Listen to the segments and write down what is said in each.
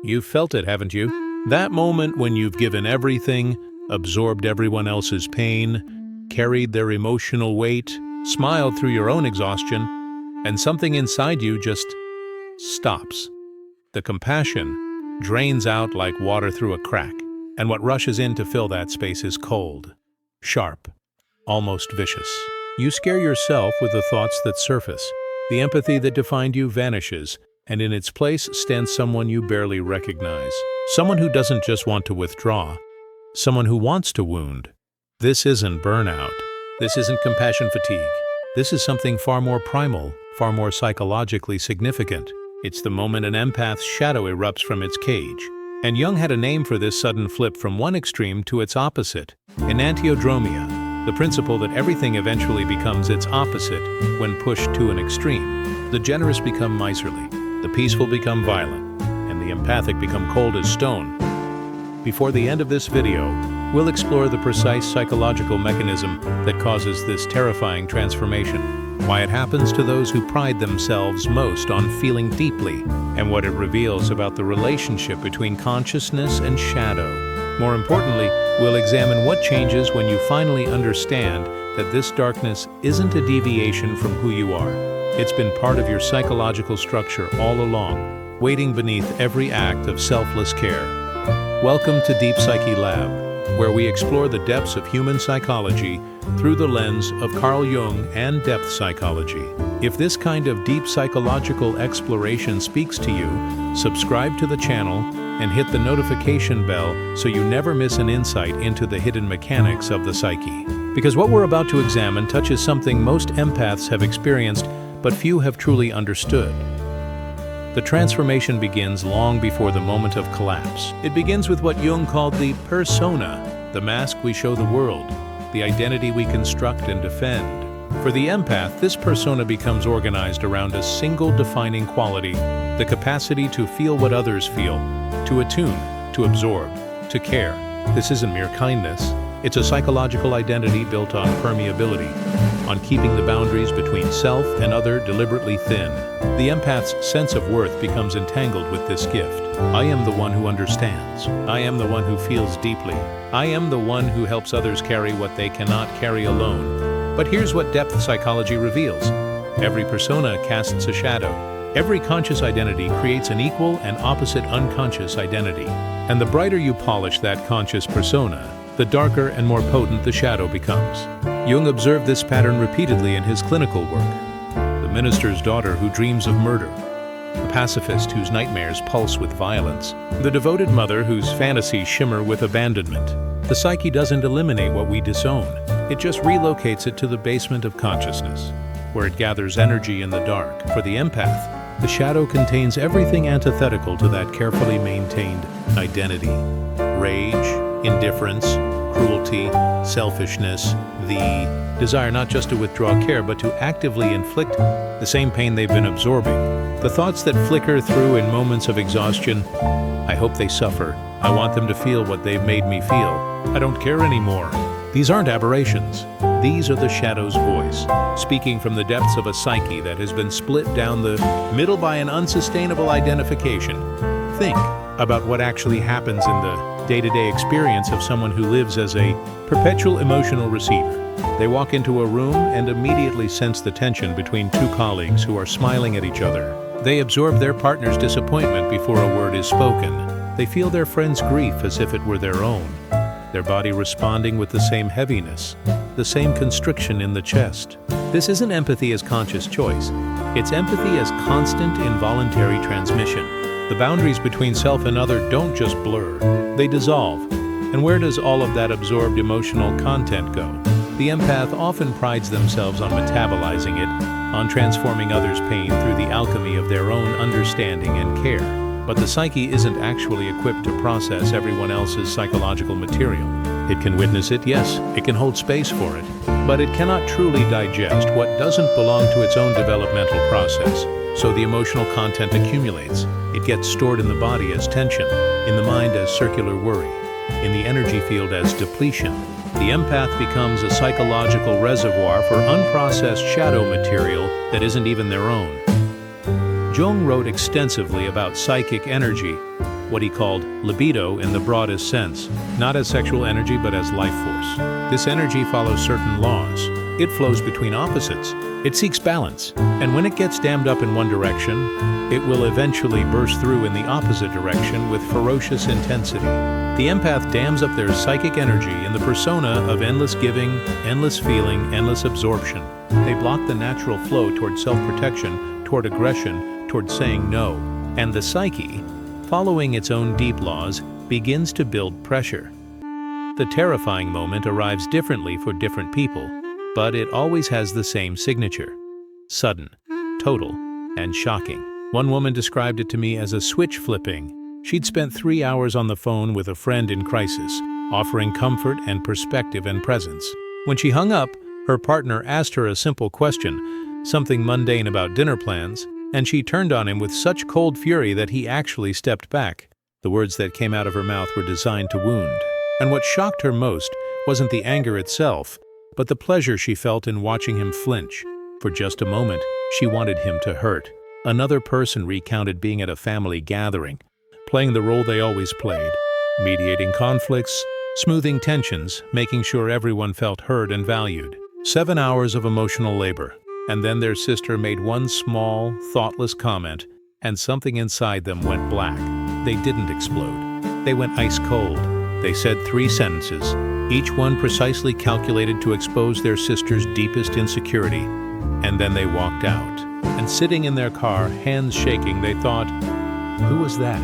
You've felt it, haven't you? That moment when you've given everything, absorbed everyone else's pain, carried their emotional weight, smiled through your own exhaustion, and something inside you just stops. The compassion drains out like water through a crack, and what rushes in to fill that space is cold, sharp, almost vicious. You scare yourself with the thoughts that surface. The empathy that defined you vanishes, and in its place stands someone you barely recognize. Someone who doesn't just want to withdraw, someone who wants to wound. This isn't burnout. This isn't compassion fatigue. This is something far more primal, far more psychologically significant. It's the moment an empath's shadow erupts from its cage. And Jung had a name for this sudden flip from one extreme to its opposite: Enantiodromia, the principle that everything eventually becomes its opposite when pushed to an extreme. The generous become miserly, the peaceful become violent, and the empathic become cold as stone. Before the end of this video, we'll explore the precise psychological mechanism that causes this terrifying transformation, why it happens to those who pride themselves most on feeling deeply, and what it reveals about the relationship between consciousness and shadow. More importantly, we'll examine what changes when you finally understand that this darkness isn't a deviation from who you are. It's been part of your psychological structure all along, waiting beneath every act of selfless care. Welcome to Deep Psyche Lab, where we explore the depths of human psychology through the lens of Carl Jung and depth psychology. If this kind of deep psychological exploration speaks to you, subscribe to the channel and hit the notification bell so you never miss an insight into the hidden mechanics of the psyche. Because what we're about to examine touches something most empaths have experienced, but few have truly understood. The transformation begins long before the moment of collapse. It begins with what Jung called the persona, the mask we show the world, the identity we construct and defend. For the empath, this persona becomes organized around a single defining quality: the capacity to feel what others feel, to attune, to absorb, to care. This isn't mere kindness. It's a psychological identity built on permeability, on keeping the boundaries between self and other deliberately thin. The empath's sense of worth becomes entangled with this gift. I am the one who understands. I am the one who feels deeply. I am the one who helps others carry what they cannot carry alone. But here's what depth psychology reveals. Every persona casts a shadow. Every conscious identity creates an equal and opposite unconscious identity. And the brighter you polish that conscious persona, the darker and more potent the shadow becomes. Jung observed this pattern repeatedly in his clinical work. The minister's daughter who dreams of murder, the pacifist whose nightmares pulse with violence, the devoted mother whose fantasies shimmer with abandonment. The psyche doesn't eliminate what we disown. It just relocates it to the basement of consciousness, where it gathers energy in the dark. For the empath, the shadow contains everything antithetical to that carefully maintained identity: rage, indifference, cruelty, selfishness, the desire not just to withdraw care but to actively inflict the same pain they've been absorbing. The thoughts that flicker through in moments of exhaustion: I hope they suffer. I want them to feel what they've made me feel. I don't care anymore. These aren't aberrations. These are the shadow's voice, speaking from the depths of a psyche that has been split down the middle by an unsustainable identification. Think about what actually happens in the day-to-day experience of someone who lives as a perpetual emotional receiver. They walk into a room and immediately sense the tension between two colleagues who are smiling at each other. They absorb their partner's disappointment before a word is spoken. They feel their friend's grief as if it were their own, their body responding with the same heaviness, the same constriction in the chest. This isn't empathy as conscious choice. It's empathy as constant, involuntary transmission. The boundaries between self and other don't just blur, they dissolve. And where does all of that absorbed emotional content go? The empath often prides themselves on metabolizing it, on transforming others' pain through the alchemy of their own understanding and care. But the psyche isn't actually equipped to process everyone else's psychological material. It can witness it, yes, it can hold space for it, but it cannot truly digest what doesn't belong to its own developmental process. So the emotional content accumulates. It gets stored in the body as tension, in the mind as circular worry, in the energy field as depletion. The empath becomes a psychological reservoir for unprocessed shadow material that isn't even their own. Jung wrote extensively about psychic energy, what he called libido in the broadest sense, not as sexual energy but as life force. This energy follows certain laws. It flows between opposites. It seeks balance, and when it gets dammed up in one direction, it will eventually burst through in the opposite direction with ferocious intensity. The empath dams up their psychic energy in the persona of endless giving, endless feeling, endless absorption. They block the natural flow toward self-protection, toward aggression, toward saying no. And the psyche, following its own deep laws, begins to build pressure. The terrifying moment arrives differently for different people, but it always has the same signature: sudden, total, and shocking. One woman described it to me as a switch flipping. She'd spent 3 hours on the phone with a friend in crisis, offering comfort and perspective and presence. When she hung up, her partner asked her a simple question, something mundane about dinner plans, and she turned on him with such cold fury that he actually stepped back. The words that came out of her mouth were designed to wound. And what shocked her most wasn't the anger itself, but the pleasure she felt in watching him flinch. For just a moment, she wanted him to hurt. Another person recounted being at a family gathering, playing the role they always played, mediating conflicts, smoothing tensions, making sure everyone felt heard and valued. 7 hours of emotional labor, and then their sister made one small, thoughtless comment, and something inside them went black. They didn't explode. They went ice cold. They said 3 sentences, each one precisely calculated to expose their sister's deepest insecurity, and then they walked out. And sitting in their car, hands shaking, they thought, "Who was that?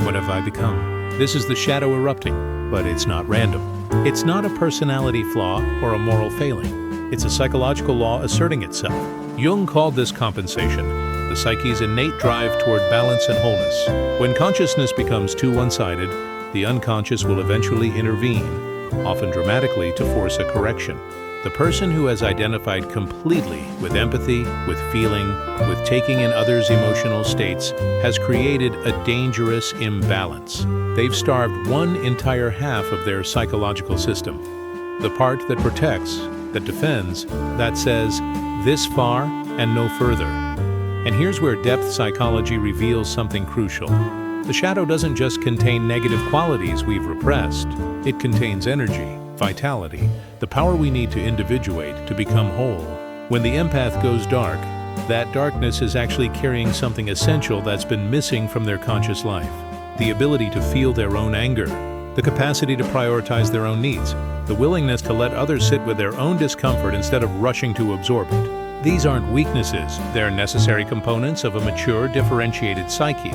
What have I become?" This is the shadow erupting, but it's not random. It's not a personality flaw or a moral failing. It's a psychological law asserting itself. Jung called this compensation, the psyche's innate drive toward balance and wholeness. When consciousness becomes too one-sided, the unconscious will eventually intervene, often dramatically, to force a correction. The person who has identified completely with empathy, with feeling, with taking in others' emotional states has created a dangerous imbalance. They've starved one entire half of their psychological system. The part that protects, that defends, that says, this far and no further. And here's where depth psychology reveals something crucial. The shadow doesn't just contain negative qualities we've repressed. It contains energy, vitality, the power we need to individuate, to become whole. When the empath goes dark, that darkness is actually carrying something essential that's been missing from their conscious life. The ability to feel their own anger, the capacity to prioritize their own needs, the willingness to let others sit with their own discomfort instead of rushing to absorb it. These aren't weaknesses, they're necessary components of a mature, differentiated psyche.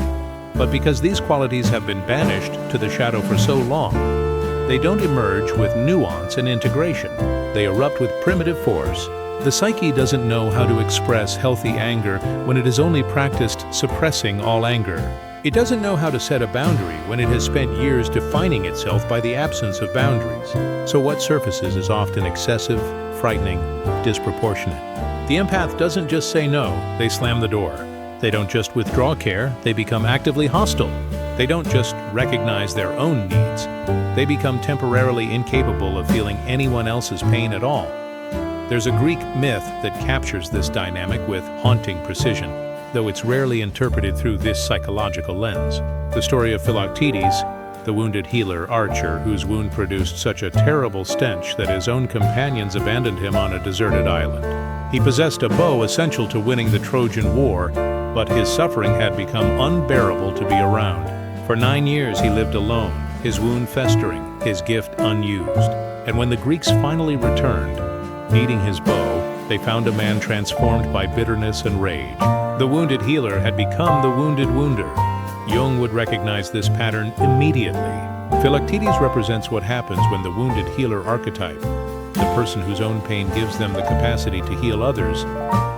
But because these qualities have been banished to the shadow for so long, they don't emerge with nuance and integration. They erupt with primitive force. The psyche doesn't know how to express healthy anger when it has only practiced suppressing all anger. It doesn't know how to set a boundary when it has spent years defining itself by the absence of boundaries. So what surfaces is often excessive, frightening, disproportionate. The empath doesn't just say no, they slam the door. They don't just withdraw care, they become actively hostile. They don't just recognize their own needs, they become temporarily incapable of feeling anyone else's pain at all. There's a Greek myth that captures this dynamic with haunting precision, though it's rarely interpreted through this psychological lens. The story of Philoctetes, the wounded healer archer whose wound produced such a terrible stench that his own companions abandoned him on a deserted island. He possessed a bow essential to winning the Trojan War, but his suffering had become unbearable to be around. For 9 years he lived alone, his wound festering, his gift unused. And when the Greeks finally returned, needing his bow, they found a man transformed by bitterness and rage. The wounded healer had become the wounded wounder. Jung would recognize this pattern immediately. Philoctetes represents what happens when the wounded healer archetype, the person whose own pain gives them the capacity to heal others,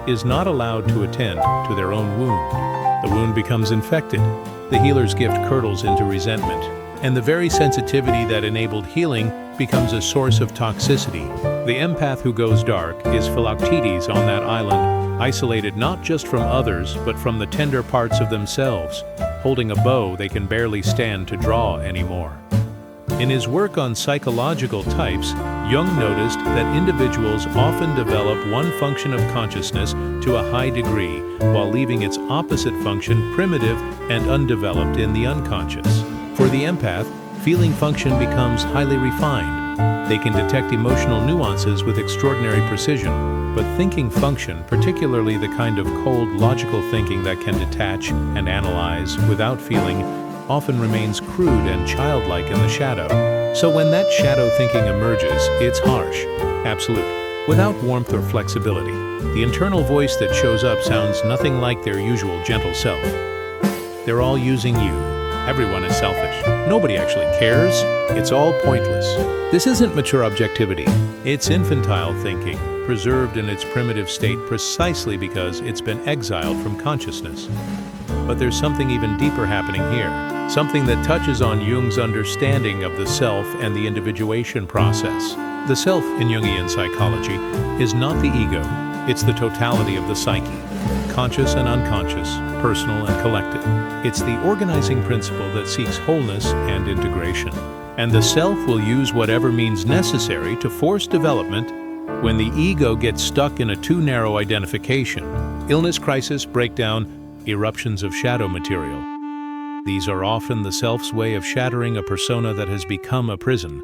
is not allowed to attend to their own wound. The wound becomes infected. The healer's gift curdles into resentment, and the very sensitivity that enabled healing becomes a source of toxicity. The empath who goes dark is Philoctetes on that island, isolated not just from others, but from the tender parts of themselves, holding a bow they can barely stand to draw anymore. In his work on psychological types, Jung noticed that individuals often develop one function of consciousness to a high degree, while leaving its opposite function primitive and undeveloped in the unconscious. For the empath, feeling function becomes highly refined. They can detect emotional nuances with extraordinary precision, but thinking function, particularly the kind of cold, logical thinking that can detach and analyze without feeling, often remains crude and childlike in the shadow. So when that shadow thinking emerges, it's harsh, absolute, without warmth or flexibility. The internal voice that shows up sounds nothing like their usual gentle self. They're all using you. Everyone is selfish. Nobody actually cares. It's all pointless. This isn't mature objectivity. It's infantile thinking, preserved in its primitive state precisely because it's been exiled from consciousness. But there's something even deeper happening here, something that touches on Jung's understanding of the self and the individuation process. The self in Jungian psychology is not the ego, it's the totality of the psyche, conscious and unconscious, personal and collective. It's the organizing principle that seeks wholeness and integration. And the self will use whatever means necessary to force development when the ego gets stuck in a too narrow identification. Illness, crisis, breakdown, eruptions of shadow material. These are often the self's way of shattering a persona that has become a prison.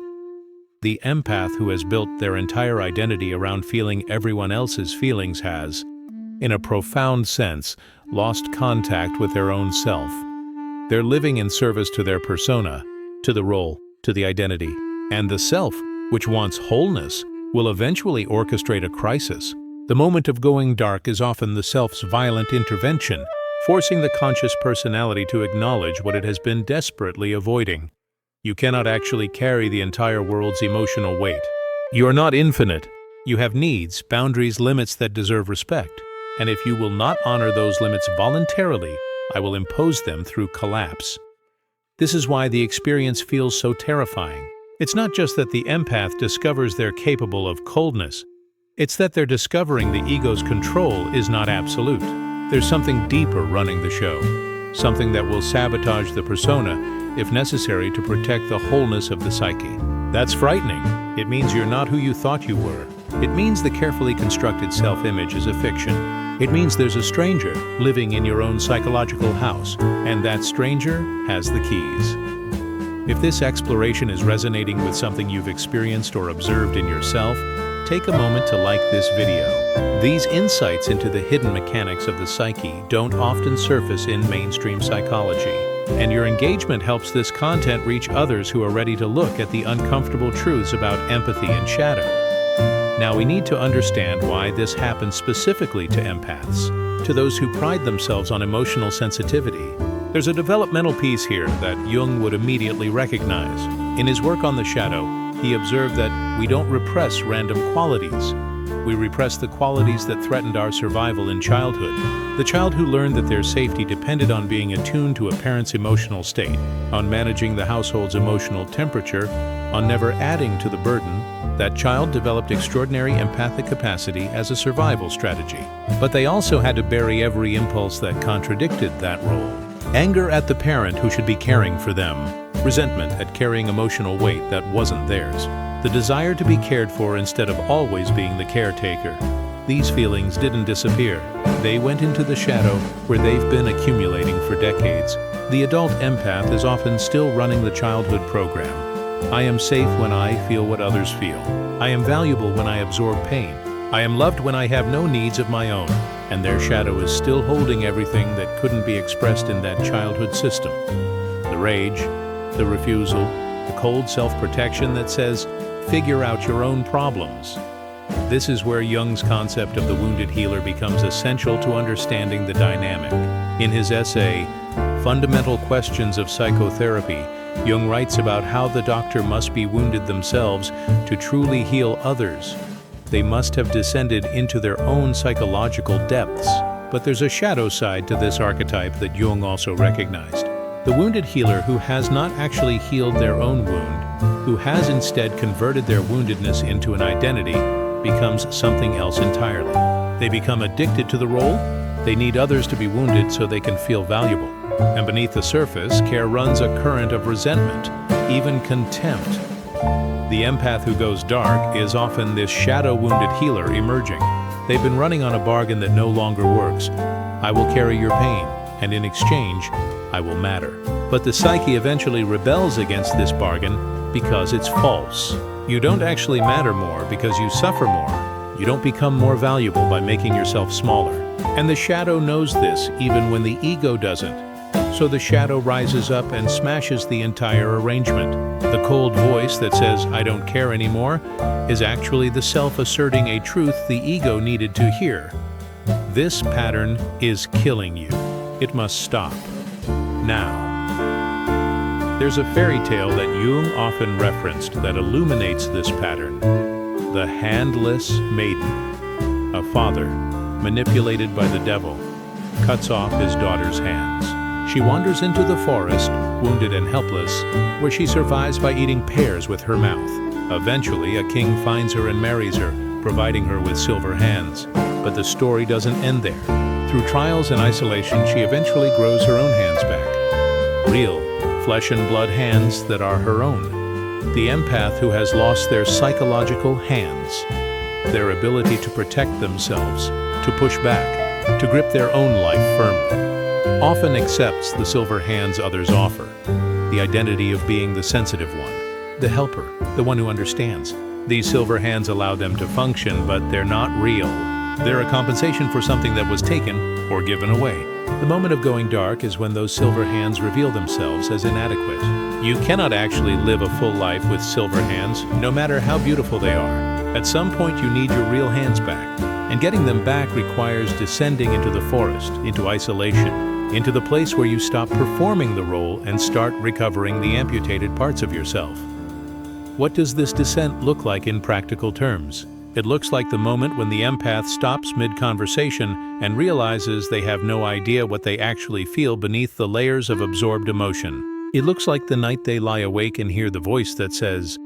The empath who has built their entire identity around feeling everyone else's feelings has, in a profound sense, lost contact with their own self. They're living in service to their persona, to the role, to the identity. And the self, which wants wholeness, will eventually orchestrate a crisis. The moment of going dark is often the self's violent intervention, forcing the conscious personality to acknowledge what it has been desperately avoiding. You cannot actually carry the entire world's emotional weight. You are not infinite. You have needs, boundaries, limits that deserve respect. And if you will not honor those limits voluntarily, I will impose them through collapse. This is why the experience feels so terrifying. It's not just that the empath discovers they're capable of coldness. It's that they're discovering the ego's control is not absolute. There's something deeper running the show, something that will sabotage the persona if necessary to protect the wholeness of the psyche. That's frightening. It means you're not who you thought you were. It means the carefully constructed self-image is a fiction. It means there's a stranger living in your own psychological house, and that stranger has the keys. If this exploration is resonating with something you've experienced or observed in yourself, take a moment to like this video. These insights into the hidden mechanics of the psyche don't often surface in mainstream psychology, and your engagement helps this content reach others who are ready to look at the uncomfortable truths about empathy and shadow. Now we need to understand why this happens specifically to empaths, to those who pride themselves on emotional sensitivity. There's a developmental piece here that Jung would immediately recognize. In his work on the shadow, he observed that we don't repress random qualities. We repress the qualities that threatened our survival in childhood. The child who learned that their safety depended on being attuned to a parent's emotional state, on managing the household's emotional temperature, on never adding to the burden, that child developed extraordinary empathic capacity as a survival strategy. But they also had to bury every impulse that contradicted that role. Anger at the parent who should be caring for them. Resentment at carrying emotional weight that wasn't theirs. The desire to be cared for instead of always being the caretaker. These feelings didn't disappear. They went into the shadow where they've been accumulating for decades. The adult empath is often still running the childhood program. I am safe when I feel what others feel. I am valuable when I absorb pain. I am loved when I have no needs of my own. And their shadow is still holding everything that couldn't be expressed in that childhood system. The rage, the refusal, the cold self-protection that says, figure out your own problems. This is where Jung's concept of the wounded healer becomes essential to understanding the dynamic. In his essay, Fundamental Questions of Psychotherapy, Jung writes about how the doctor must be wounded themselves to truly heal others. They must have descended into their own psychological depths. But there's a shadow side to this archetype that Jung also recognized. The wounded healer who has not actually healed their own wound, who has instead converted their woundedness into an identity, becomes something else entirely. They become addicted to the role. They need others to be wounded so they can feel valuable. And beneath the surface, care runs a current of resentment, even contempt. The empath who goes dark is often this shadow-wounded healer emerging. They've been running on a bargain that no longer works. I will carry your pain, and in exchange, I will matter. But the psyche eventually rebels against this bargain because it's false. You don't actually matter more because you suffer more. You don't become more valuable by making yourself smaller. And the shadow knows this even when the ego doesn't. So the shadow rises up and smashes the entire arrangement. The cold voice that says, "I don't care anymore," is actually the self asserting a truth the ego needed to hear. This pattern is killing you. It must stop. Now. There's a fairy tale that Jung often referenced that illuminates this pattern. The handless maiden. A father, manipulated by the devil, cuts off his daughter's hands. She wanders into the forest, wounded and helpless, where she survives by eating pears with her mouth. Eventually, a king finds her and marries her, providing her with silver hands. But the story doesn't end there. Through trials and isolation, she eventually grows her own hands back. Real, flesh and blood hands that are her own. The empath who has lost their psychological hands, their ability to protect themselves, to push back, to grip their own life firmly, often accepts the silver hands others offer, the identity of being the sensitive one, the helper, the one who understands. These silver hands allow them to function, but they're not real. They're a compensation for something that was taken or given away. The moment of going dark is when those silver hands reveal themselves as inadequate. You cannot actually live a full life with silver hands, no matter how beautiful they are. At some point you need your real hands back, and getting them back requires descending into the forest, into isolation, into the place where you stop performing the role and start recovering the amputated parts of yourself. What does this descent look like in practical terms? It looks like the moment when the empath stops mid-conversation and realizes they have no idea what they actually feel beneath the layers of absorbed emotion. It looks like the night they lie awake and hear the voice that says,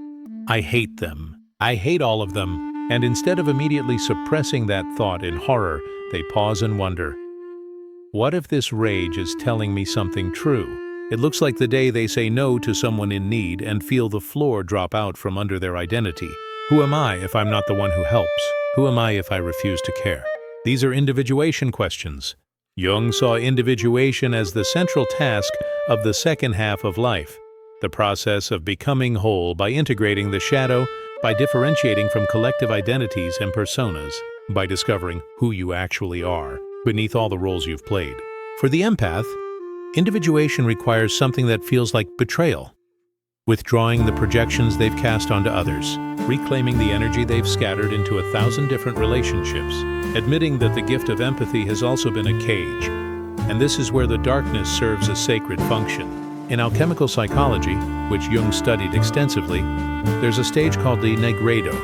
"I hate them. I hate all of them." And instead of immediately suppressing that thought in horror, they pause and wonder, what if this rage is telling me something true? It looks like the day they say no to someone in need and feel the floor drop out from under their identity. Who am I if I'm not the one who helps? Who am I if I refuse to care? These are individuation questions. Jung saw individuation as the central task of the second half of life, the process of becoming whole by integrating the shadow, by differentiating from collective identities and personas, by discovering who you actually are beneath all the roles you've played. For the empath, individuation requires something that feels like betrayal, withdrawing the projections they've cast onto others, reclaiming the energy they've scattered into 1,000 different relationships, admitting that the gift of empathy has also been a cage. And this is where the darkness serves a sacred function. In alchemical psychology, which Jung studied extensively, there's a stage called the negredo,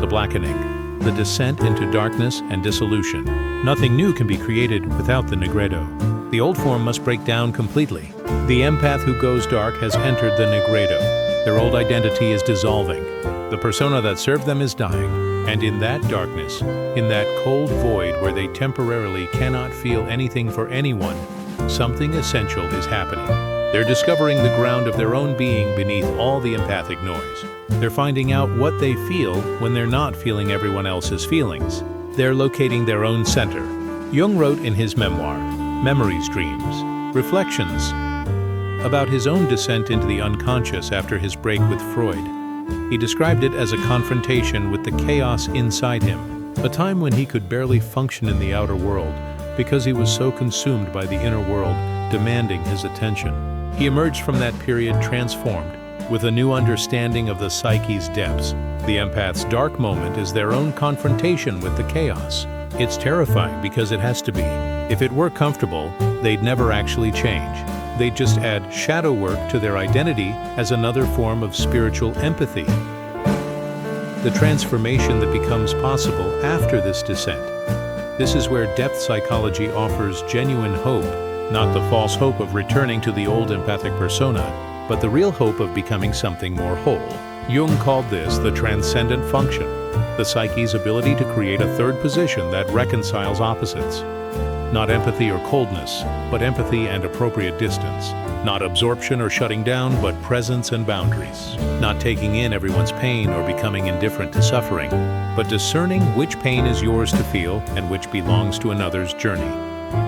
the blackening, the descent into darkness and dissolution. Nothing new can be created without the negredo. The old form must break down completely. The empath who goes dark has entered the negredo. Their old identity is dissolving. The persona that served them is dying. And in that darkness, in that cold void where they temporarily cannot feel anything for anyone, something essential is happening. They're discovering the ground of their own being beneath all the empathic noise. They're finding out what they feel when they're not feeling everyone else's feelings. They're locating their own center. Jung wrote in his memoir, Memories, Dreams, Reflections, about his own descent into the unconscious after his break with Freud. He described it as a confrontation with the chaos inside him, a time when he could barely function in the outer world because he was so consumed by the inner world demanding his attention. He emerged from that period transformed, with a new understanding of the psyche's depths. The empath's dark moment is their own confrontation with the chaos. It's terrifying because it has to be. If it were comfortable, they'd never actually change. They'd just add shadow work to their identity as another form of spiritual empathy. The transformation that becomes possible after this descent. This is where depth psychology offers genuine hope, not the false hope of returning to the old empathic persona, but the real hope of becoming something more whole. Jung called this the transcendent function, the psyche's ability to create a third position that reconciles opposites. Not empathy or coldness, but empathy and appropriate distance. Not absorption or shutting down, but presence and boundaries. Not taking in everyone's pain or becoming indifferent to suffering, but discerning which pain is yours to feel and which belongs to another's journey.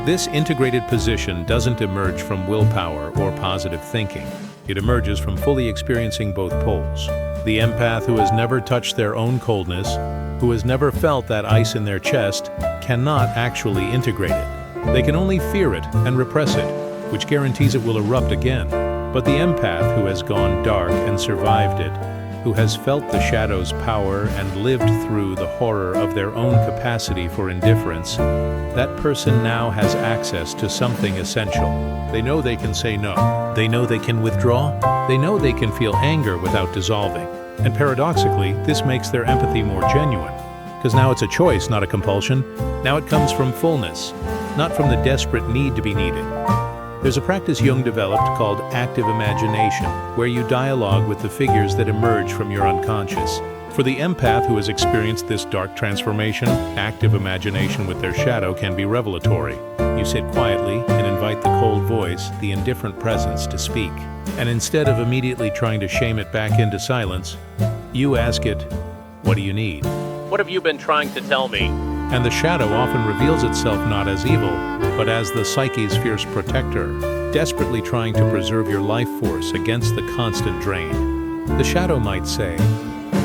This integrated position doesn't emerge from willpower or positive thinking. It emerges from fully experiencing both poles. The empath who has never touched their own coldness, who has never felt that ice in their chest, cannot actually integrate it. They can only fear it and repress it, which guarantees it will erupt again. But the empath who has gone dark and survived it, who has felt the shadow's power and lived through the horror of their own capacity for indifference, that person now has access to something essential. They know they can say no. They know they can withdraw. They know they can feel anger without dissolving. And paradoxically, this makes their empathy more genuine. Because now it's a choice, not a compulsion. Now it comes from fullness, not from the desperate need to be needed. There's a practice Jung developed called active imagination, where you dialogue with the figures that emerge from your unconscious. For the empath who has experienced this dark transformation, active imagination with their shadow can be revelatory. You sit quietly and invite the cold voice, the indifferent presence, to speak. And instead of immediately trying to shame it back into silence, you ask it, "What do you need? What have you been trying to tell me?" And the shadow often reveals itself not as evil, but as the psyche's fierce protector, desperately trying to preserve your life force against the constant drain. The shadow might say,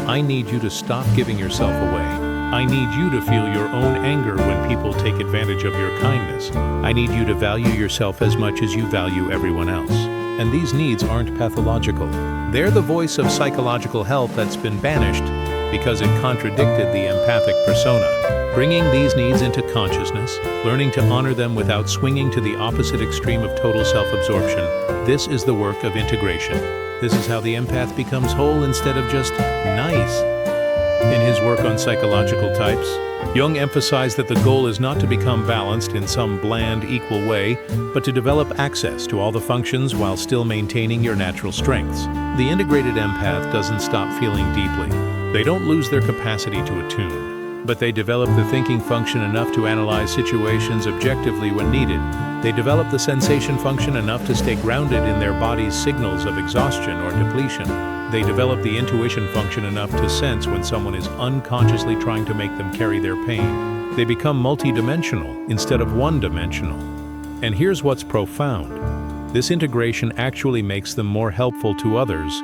"I need you to stop giving yourself away. I need you to feel your own anger when people take advantage of your kindness. I need you to value yourself as much as you value everyone else." And these needs aren't pathological. They're the voice of psychological health that's been banished because it contradicted the empathic persona. Bringing these needs into consciousness, learning to honor them without swinging to the opposite extreme of total self-absorption, this is the work of integration. This is how the empath becomes whole instead of just nice. In his work on psychological types, Jung emphasized that the goal is not to become balanced in some bland, equal way, but to develop access to all the functions while still maintaining your natural strengths. The integrated empath doesn't stop feeling deeply. They don't lose their capacity to attune, but they develop the thinking function enough to analyze situations objectively when needed. They develop the sensation function enough to stay grounded in their body's signals of exhaustion or depletion. They develop the intuition function enough to sense when someone is unconsciously trying to make them carry their pain. They become multidimensional instead of one-dimensional. And here's what's profound. This integration actually makes them more helpful to others,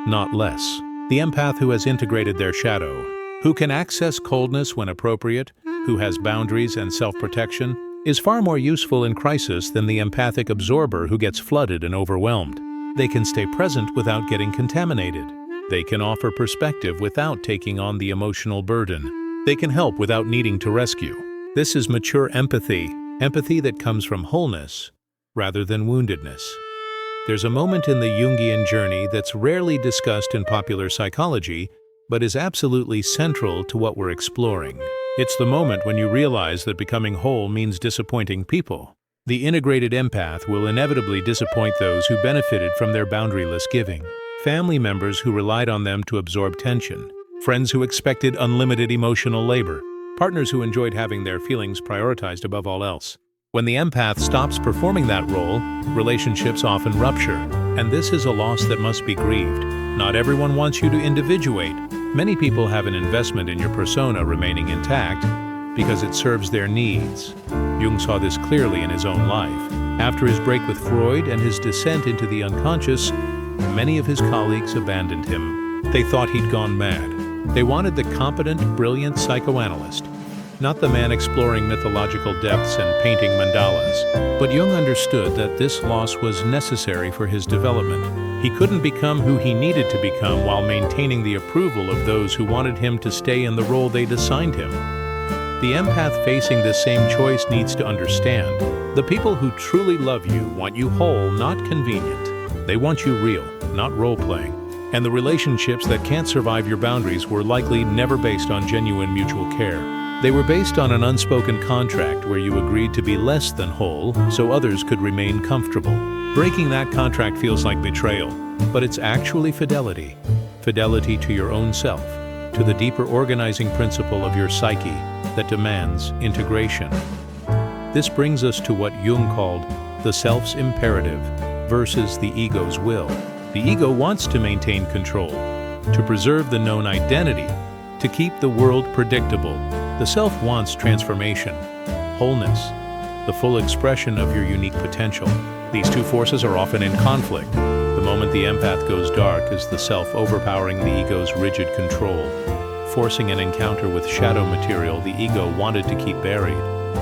not less. The empath who has integrated their shadow, who can access coldness when appropriate, who has boundaries and self-protection, is far more useful in crisis than the empathic absorber who gets flooded and overwhelmed. They can stay present without getting contaminated. They can offer perspective without taking on the emotional burden. They can help without needing to rescue. This is mature empathy, empathy that comes from wholeness rather than woundedness. There's a moment in the Jungian journey that's rarely discussed in popular psychology, but is absolutely central to what we're exploring. It's the moment when you realize that becoming whole means disappointing people. The integrated empath will inevitably disappoint those who benefited from their boundaryless giving. Family members who relied on them to absorb tension. Friends who expected unlimited emotional labor. Partners who enjoyed having their feelings prioritized above all else. When the empath stops performing that role, relationships often rupture, and this is a loss that must be grieved. Not everyone wants you to individuate. Many people have an investment in your persona remaining intact because it serves their needs. Jung saw this clearly in his own life. After his break with Freud and his descent into the unconscious, many of his colleagues abandoned him. They thought he'd gone mad. They wanted the competent, brilliant psychoanalyst, not the man exploring mythological depths and painting mandalas. But Jung understood that this loss was necessary for his development. He couldn't become who he needed to become while maintaining the approval of those who wanted him to stay in the role they'd assigned him. The empath facing this same choice needs to understand. The people who truly love you want you whole, not convenient. They want you real, not role-playing. And the relationships that can't survive your boundaries were likely never based on genuine mutual care. They were based on an unspoken contract where you agreed to be less than whole so others could remain comfortable. Breaking that contract feels like betrayal, but it's actually fidelity. Fidelity to your own self, to the deeper organizing principle of your psyche that demands integration. This brings us to what Jung called the self's imperative versus the ego's will. The ego wants to maintain control, to preserve the known identity, to keep the world predictable. The self wants transformation, wholeness. the full expression of your unique potential. These two forces are often in conflict. The moment the empath goes dark is the self overpowering the ego's rigid control, forcing an encounter with shadow material the ego wanted to keep buried.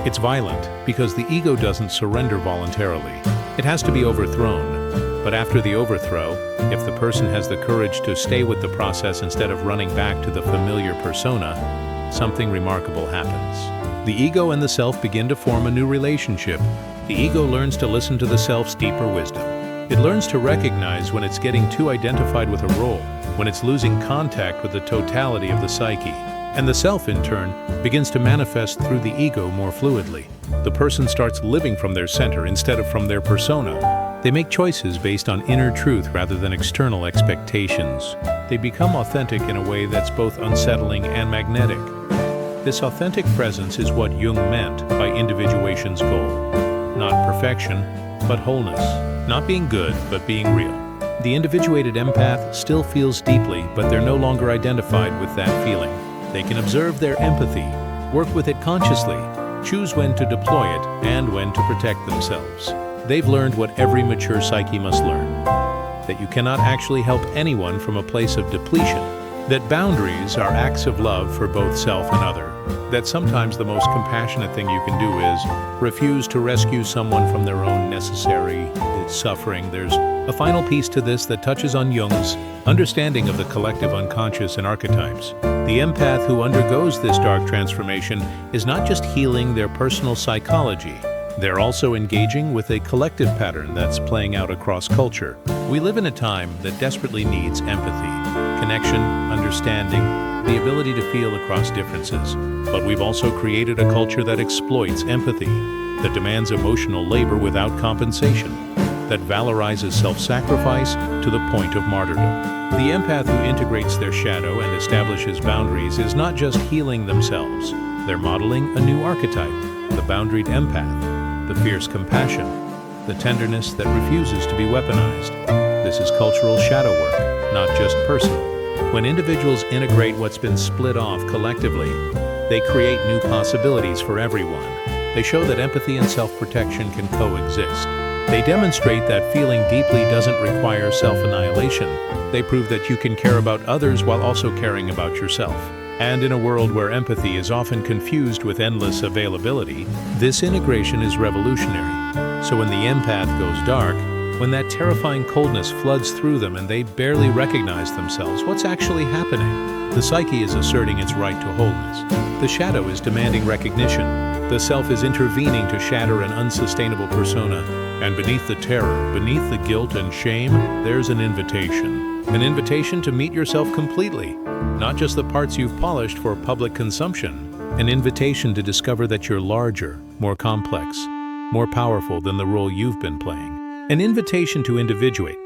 It's violent because the ego doesn't surrender voluntarily. It has to be overthrown. But after the overthrow, if the person has the courage to stay with the process instead of running back to the familiar persona, something remarkable happens. The ego and the self begin to form a new relationship. The ego learns to listen to the self's deeper wisdom. It learns to recognize when it's getting too identified with a role, when it's losing contact with the totality of the psyche. And the self, in turn, begins to manifest through the ego more fluidly. The person starts living from their center instead of from their persona. They make choices based on inner truth rather than external expectations. They become authentic in a way that's both unsettling and magnetic. This authentic presence is what Jung meant by individuation's goal. Not perfection, but wholeness. Not being good, but being real. The individuated empath still feels deeply, but they're no longer identified with that feeling. They can observe their empathy, work with it consciously, choose when to deploy it, and when to protect themselves. They've learned what every mature psyche must learn: that you cannot actually help anyone from a place of depletion, that boundaries are acts of love for both self and other, that sometimes the most compassionate thing you can do is refuse to rescue someone from their own necessary suffering. There's a final piece to this that touches on Jung's understanding of the collective unconscious and archetypes. The empath who undergoes this dark transformation is not just healing their personal psychology, they're also engaging with a collective pattern that's playing out across culture. We live in a time that desperately needs empathy, connection, understanding, the ability to feel across differences. But we've also created a culture that exploits empathy, that demands emotional labor without compensation, that valorizes self-sacrifice to the point of martyrdom. The empath who integrates their shadow and establishes boundaries is not just healing themselves, they're modeling a new archetype, the boundaried empath, the fierce compassion, the tenderness that refuses to be weaponized. This is cultural shadow work, not just personal. When individuals integrate what's been split off collectively, they create new possibilities for everyone. They show that empathy and self-protection can coexist. They demonstrate that feeling deeply doesn't require self-annihilation. They prove that you can care about others while also caring about yourself. And in a world where empathy is often confused with endless availability, this integration is revolutionary. So when the empath goes dark, when that terrifying coldness floods through them and they barely recognize themselves, what's actually happening? The psyche is asserting its right to wholeness. The shadow is demanding recognition. The self is intervening to shatter an unsustainable persona. And beneath the terror, beneath the guilt and shame, there's an invitation. An invitation to meet yourself completely, not just the parts you've polished for public consumption. An invitation to discover that you're larger, more complex, more powerful than the role you've been playing. An invitation to individuate.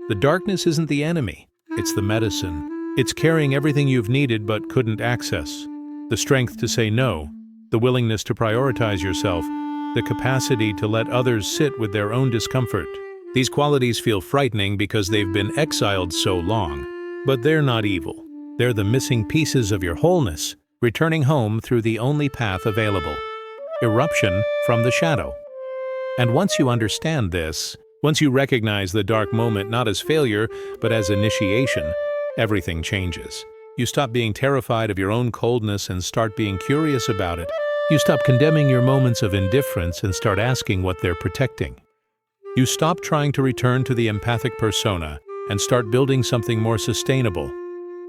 The darkness isn't the enemy, it's the medicine. It's carrying everything you've needed but couldn't access. The strength to say no, the willingness to prioritize yourself, the capacity to let others sit with their own discomfort. These qualities feel frightening because they've been exiled so long, but they're not evil. They're the missing pieces of your wholeness, returning home through the only path available: eruption from the shadow. And once you understand this, once you recognize the dark moment not as failure, but as initiation, everything changes. You stop being terrified of your own coldness and start being curious about it. You stop condemning your moments of indifference and start asking what they're protecting. You stop trying to return to the empathic persona and start building something more sustainable.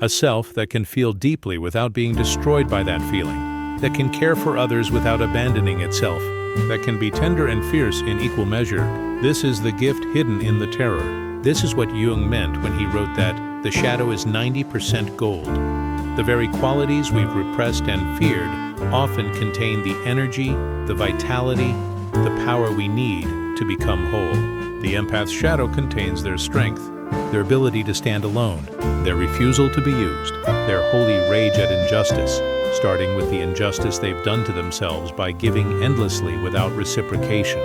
A self that can feel deeply without being destroyed by that feeling, that can care for others without abandoning itself, that can be tender and fierce in equal measure. This is the gift hidden in the terror. This is what Jung meant when he wrote that the shadow is 90% gold. The very qualities we've repressed and feared often contain the energy, the vitality, the power we need to become whole. The empath's shadow contains their strength, their ability to stand alone, their refusal to be used, their holy rage at injustice, starting with the injustice they've done to themselves by giving endlessly without reciprocation.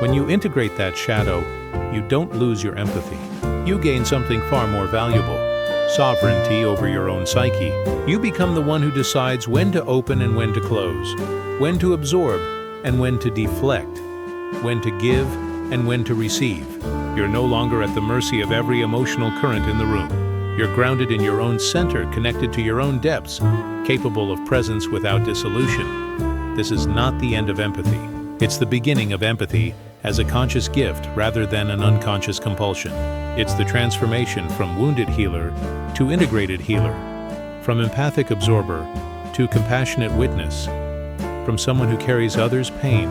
When you integrate that shadow, you don't lose your empathy. You gain something far more valuable: sovereignty over your own psyche. You become the one who decides when to open and when to close, when to absorb and when to deflect, when to give and when to receive. You're no longer at the mercy of every emotional current in the room. You're grounded in your own center, connected to your own depths, capable of presence without dissolution. This is not the end of empathy. It's the beginning of empathy as a conscious gift rather than an unconscious compulsion. It's the transformation from wounded healer to integrated healer, from empathic absorber to compassionate witness, from someone who carries others' pain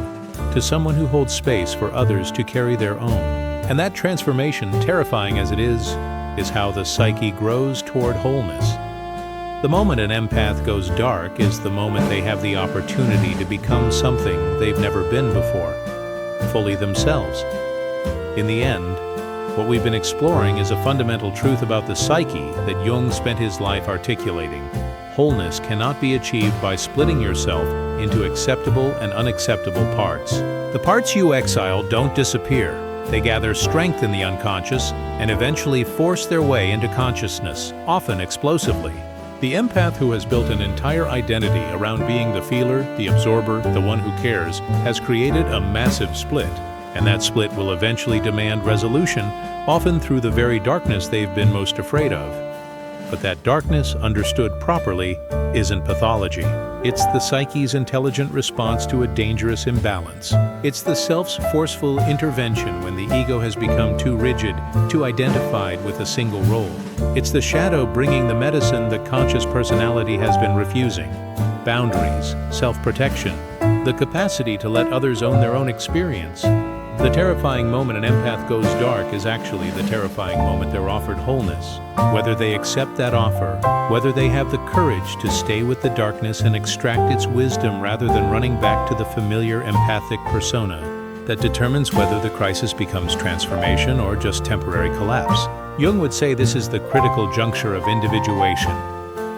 to someone who holds space for others to carry their own. And that transformation, terrifying as it is how the psyche grows toward wholeness. The moment an empath goes dark is the moment they have the opportunity to become something they've never been before, fully themselves. In the end, what we've been exploring is a fundamental truth about the psyche that Jung spent his life articulating. Wholeness cannot be achieved by splitting yourself into acceptable and unacceptable parts. The parts you exile don't disappear. They gather strength in the unconscious and eventually force their way into consciousness, often explosively. The empath who has built an entire identity around being the feeler, the absorber, the one who cares, has created a massive split. And that split will eventually demand resolution, often through the very darkness they've been most afraid of. But that darkness, understood properly, isn't pathology. It's the psyche's intelligent response to a dangerous imbalance. It's the self's forceful intervention when the ego has become too rigid, too identified with a single role. It's the shadow bringing the medicine the conscious personality has been refusing. Boundaries, self-protection, the capacity to let others own their own experience. The terrifying moment an empath goes dark is actually the terrifying moment they're offered wholeness. Whether they accept that offer, whether they have the courage to stay with the darkness and extract its wisdom rather than running back to the familiar empathic persona, that determines whether the crisis becomes transformation or just temporary collapse. Jung would say this is the critical juncture of individuation,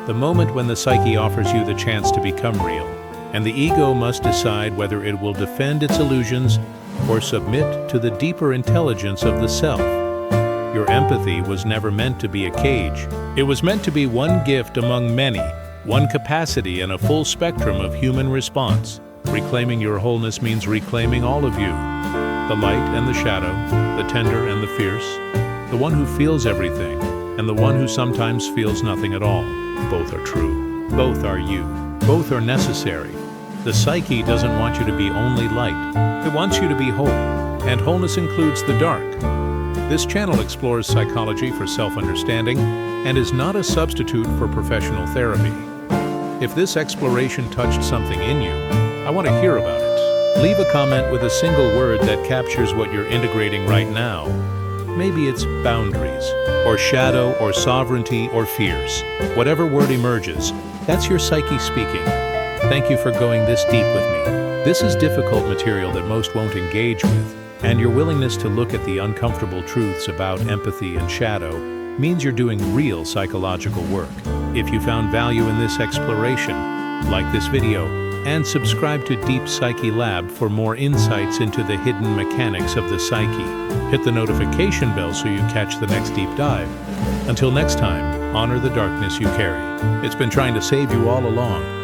the moment when the psyche offers you the chance to become real, and the ego must decide whether it will defend its illusions or submit to the deeper intelligence of the self. Your empathy was never meant to be a cage. It was meant to be one gift among many, one capacity and a full spectrum of human response. Reclaiming your wholeness means reclaiming all of you. The light and the shadow, the tender and the fierce, the one who feels everything, and the one who sometimes feels nothing at all. Both are true. Both are you. Both are necessary. The psyche doesn't want you to be only light. It wants you to be whole, and wholeness includes the dark. This channel explores psychology for self-understanding and is not a substitute for professional therapy. If this exploration touched something in you, I want to hear about it. Leave a comment with a single word that captures what you're integrating right now. Maybe it's boundaries, or shadow, or sovereignty, or fierce. Whatever word emerges, that's your psyche speaking. Thank you for going this deep with me. This is difficult material that most won't engage with, and your willingness to look at the uncomfortable truths about empathy and shadow means you're doing real psychological work. If you found value in this exploration, like this video, and subscribe to Deep Psyche Lab for more insights into the hidden mechanics of the psyche. Hit the notification bell so you catch the next deep dive. Until next time, honor the darkness you carry. It's been trying to save you all along.